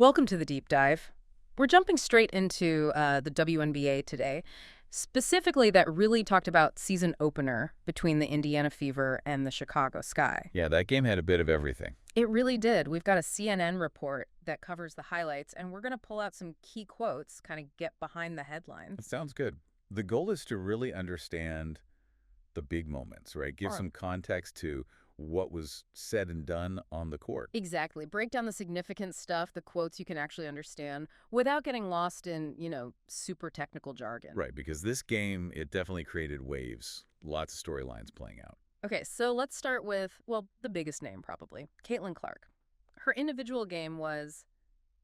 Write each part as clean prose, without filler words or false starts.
Welcome to the deep dive. We're jumping straight into the WNBA today. Specifically, that really talked about season opener between the Indiana Fever and the Chicago Sky. Yeah, that game had a bit of everything. It really did. We've got a CNN report that covers the highlights, and we're going to pull out some key quotes, kind of get behind the headlines. That sounds good. The goal is to really understand the big moments, right? Give some context to what was said and done on the court. Exactly. Break down the significant stuff, the quotes you can actually understand, without getting lost in, super technical jargon. Right, because this game, it definitely created waves. Lots of storylines playing out. Okay, so let's start with, the biggest name probably, Caitlin Clark. Her individual game was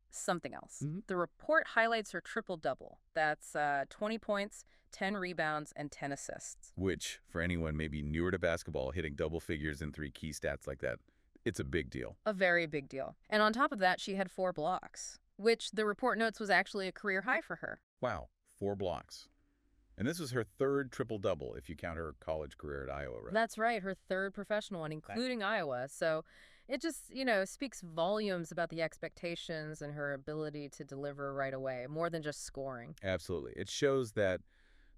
something else. The report highlights her triple-double. That's 20 points, 10 rebounds, and 10 assists. Which, for anyone maybe newer to basketball, hitting double figures in 3 key stats like that, it's a big deal. A very big deal. And on top of that, she had 4 blocks, which the report notes was actually a career high for her. Wow, 4 blocks. And this was her 3rd triple-double, if you count her college career at Iowa, right? That's right, her 3rd professional one, including Iowa. So it just, speaks volumes about the expectations and her ability to deliver right away, more than just scoring. Absolutely. It shows that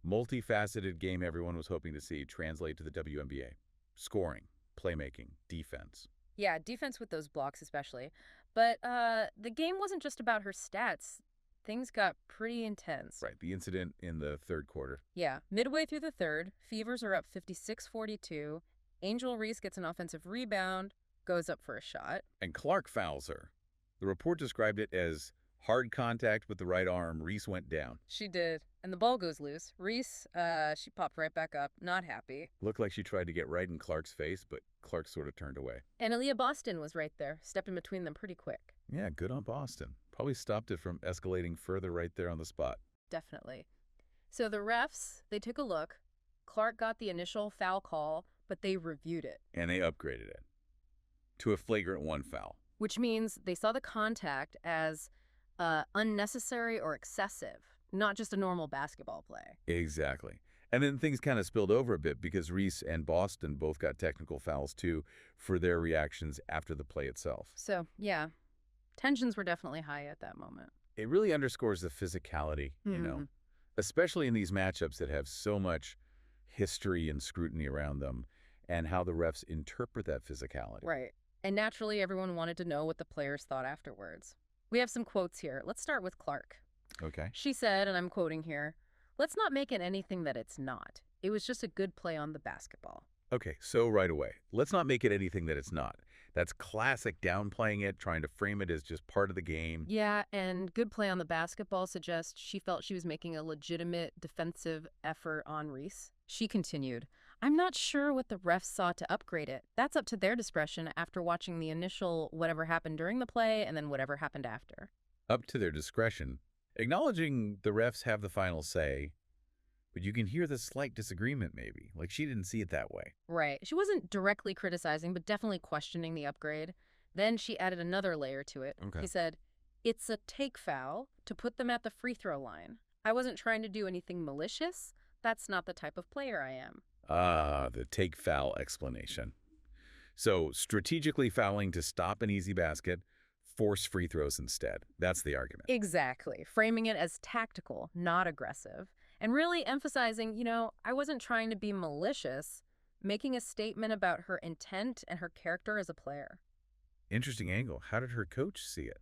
multifaceted game everyone was hoping to see translate to the WNBA. Scoring, playmaking, defense. Yeah, defense with those blocks especially. But the game wasn't just about her stats. Things got pretty intense. Right, the incident in the 3rd quarter. Yeah, midway through the 3rd, Fevers are up 56-42. Angel Reese gets an offensive rebound, goes up for a shot. And Clark fouls her. The report described it as hard contact with the right arm. Reese went down. She did. And the ball goes loose. Reese, she popped right back up, not happy. Looked like she tried to get right in Clark's face, but Clark sort of turned away. And Aaliyah Boston was right there, stepped in between them pretty quick. Yeah, good on Boston. Probably stopped it from escalating further right there on the spot. Definitely. So the refs, they took a look. Clark got the initial foul call, but they reviewed it. And they upgraded it to a flagrant 1 foul. Which means they saw the contact as unnecessary or excessive, not just a normal basketball play. Exactly. And then things kind of spilled over a bit because Reese and Boston both got technical fouls too for their reactions after the play itself. So, yeah, tensions were definitely high at that moment. It really underscores the physicality, especially in these matchups that have so much history and scrutiny around them, and how the refs interpret that physicality. Right. And naturally, everyone wanted to know what the players thought afterwards. We have some quotes here. Let's start with Clark. Okay. She said, and I'm quoting here, "Let's not make it anything that it's not. It was just a good play on the basketball." Okay, so right away, let's not make it anything that it's not. That's classic downplaying it, trying to frame it as just part of the game. Yeah, and good play on the basketball suggests she felt she was making a legitimate defensive effort on Reese. She continued, "I'm not sure what the refs saw to upgrade it. That's up to their discretion after watching the initial whatever happened during the play and then whatever happened after." Up to their discretion. Acknowledging the refs have the final say, but you can hear the slight disagreement maybe. Like she didn't see it that way. Right. She wasn't directly criticizing, but definitely questioning the upgrade. Then she added another layer to it. Okay. She said, "It's a take foul to put them at the free throw line. I wasn't trying to do anything malicious. That's not the type of player I am." Ah, the take foul explanation. So strategically fouling to stop an easy basket, force free throws instead. That's the argument. Exactly. Framing it as tactical, not aggressive. And really emphasizing, I wasn't trying to be malicious, making a statement about her intent and her character as a player. Interesting angle. How did her coach see it?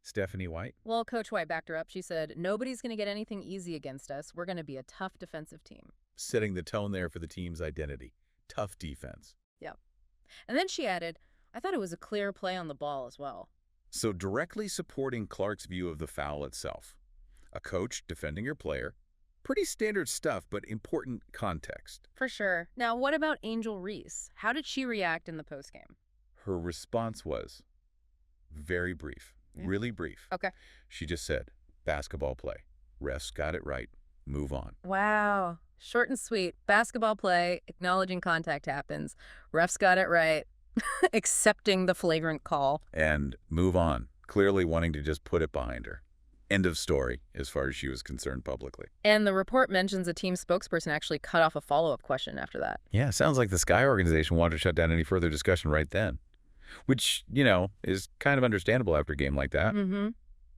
Stephanie White? Well, Coach White backed her up. She said, "Nobody's going to get anything easy against us. We're going to be a tough defensive team." Setting the tone there for the team's identity. Tough defense. Yep. And then she added, "I thought it was a clear play on the ball as well." So directly supporting Clark's view of the foul itself. A coach defending your player. Pretty standard stuff, but important context. For sure. Now, what about Angel Reese? How did she react in the postgame? Her response was very brief, really brief. Okay. She just said, basketball play. Refs got it right. Move on. Wow. Short and sweet. Basketball play, acknowledging contact happens. Refs got it right. Accepting the flagrant call. And move on. Clearly wanting to just put it behind her. End of story, as far as she was concerned publicly. And the report mentions a team spokesperson actually cut off a follow-up question after that. Yeah, sounds like the Sky organization wanted to shut down any further discussion right then. Which, is kind of understandable after a game like that.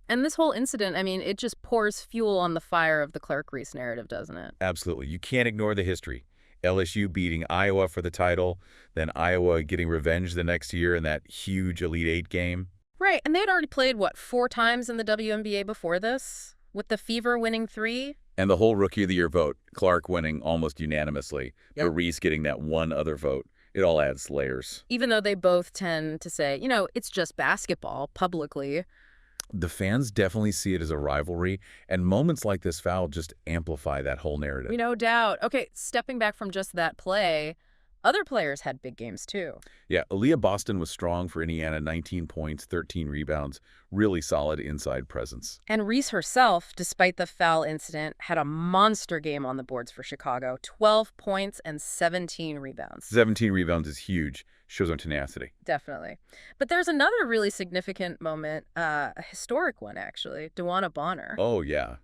And this whole incident, I mean, it just pours fuel on the fire of the Clark Reese narrative, doesn't it? Absolutely. You can't ignore the history. LSU beating Iowa for the title, then Iowa getting revenge the next year in that huge Elite Eight game. Right, and they'd already played, what, 4 times in the WNBA before this? With the Fever winning 3? And the whole Rookie of the Year vote, Clark winning almost unanimously, but Reese getting that one other vote. It all adds layers. Even though they both tend to say, it's just basketball, publicly. The fans definitely see it as a rivalry, and moments like this foul just amplify that whole narrative. No doubt. Okay, stepping back from just that play, other players had big games too. Yeah, Aaliyah Boston was strong for Indiana, 19 points, 13 rebounds, really solid inside presence. And Reese herself, despite the foul incident, had a monster game on the boards for Chicago, 12 points and 17 rebounds. 17 rebounds is huge. Shows on tenacity. Definitely. But there's another really significant moment, a historic one, actually, DeWanna Bonner. Oh, yeah.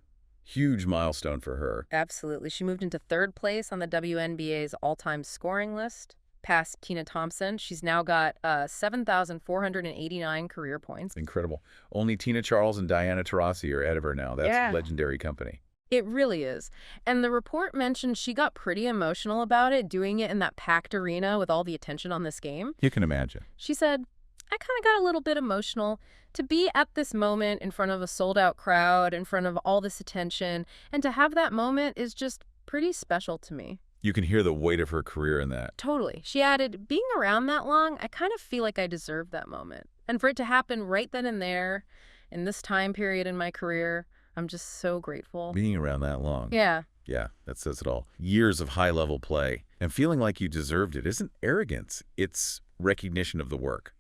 Huge milestone for her. Absolutely. She moved into 3rd place on the WNBA's all-time scoring list, past Tina Thompson. She's now got 7,489 career points. Incredible. Only Tina Charles and Diana Taurasi are ahead of her now. That's legendary company. It really is. And the report mentioned she got pretty emotional about it, doing it in that packed arena with all the attention on this game. You can imagine. She said, I kind of got a little bit emotional to be at this moment in front of a sold-out crowd, in front of all this attention, and to have that moment is just pretty special to me. You can hear the weight of her career in that. Totally. She added, being around that long, I kind of feel like I deserve that moment. And for it to happen right then and there, in this time period in my career, I'm just so grateful. Being around that long. Yeah. Yeah, that says it all. Years of high-level play. And feeling like you deserved it isn't arrogance. It's recognition of the work.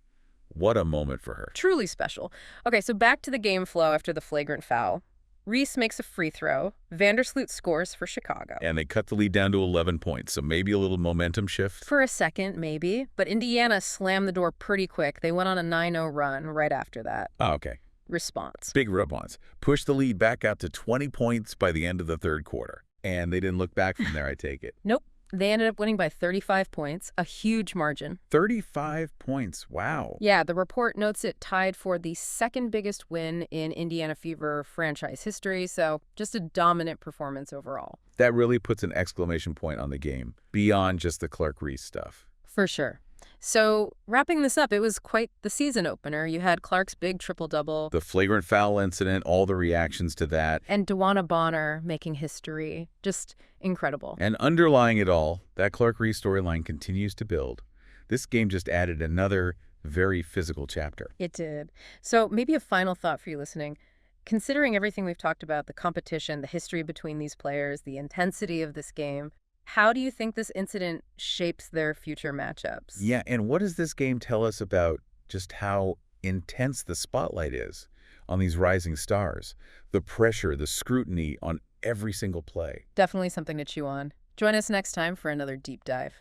What a moment for her. Truly special. Okay, so back to the game flow after the flagrant foul. Reese makes a free throw. Vandersloot scores for Chicago. And they cut the lead down to 11 points, so maybe a little momentum shift. For a second, maybe. But Indiana slammed the door pretty quick. They went on a 9-0 run right after that. Oh, okay. Response. Big response. Pushed the lead back out to 20 points by the end of the 3rd quarter. And they didn't look back from there, I take it. Nope. They ended up winning by 35 points, a huge margin. 35 points. Wow. Yeah, the report notes it tied for the 2nd biggest win in Indiana Fever franchise history, so just a dominant performance overall. That really puts an exclamation point on the game, beyond just the Clark Reese stuff. For sure. So, wrapping this up, it was quite the season opener. You had Clark's big triple-double. The flagrant foul incident, all the reactions to that. And DeWanna Bonner making history. Just incredible. And underlying it all, that Clark Reese storyline continues to build. This game just added another very physical chapter. It did. So, maybe a final thought for you listening. Considering everything we've talked about, the competition, the history between these players, the intensity of this game, how do you think this incident shapes their future matchups? Yeah, and what does this game tell us about just how intense the spotlight is on these rising stars? The pressure, the scrutiny on every single play. Definitely something to chew on. Join us next time for another deep dive.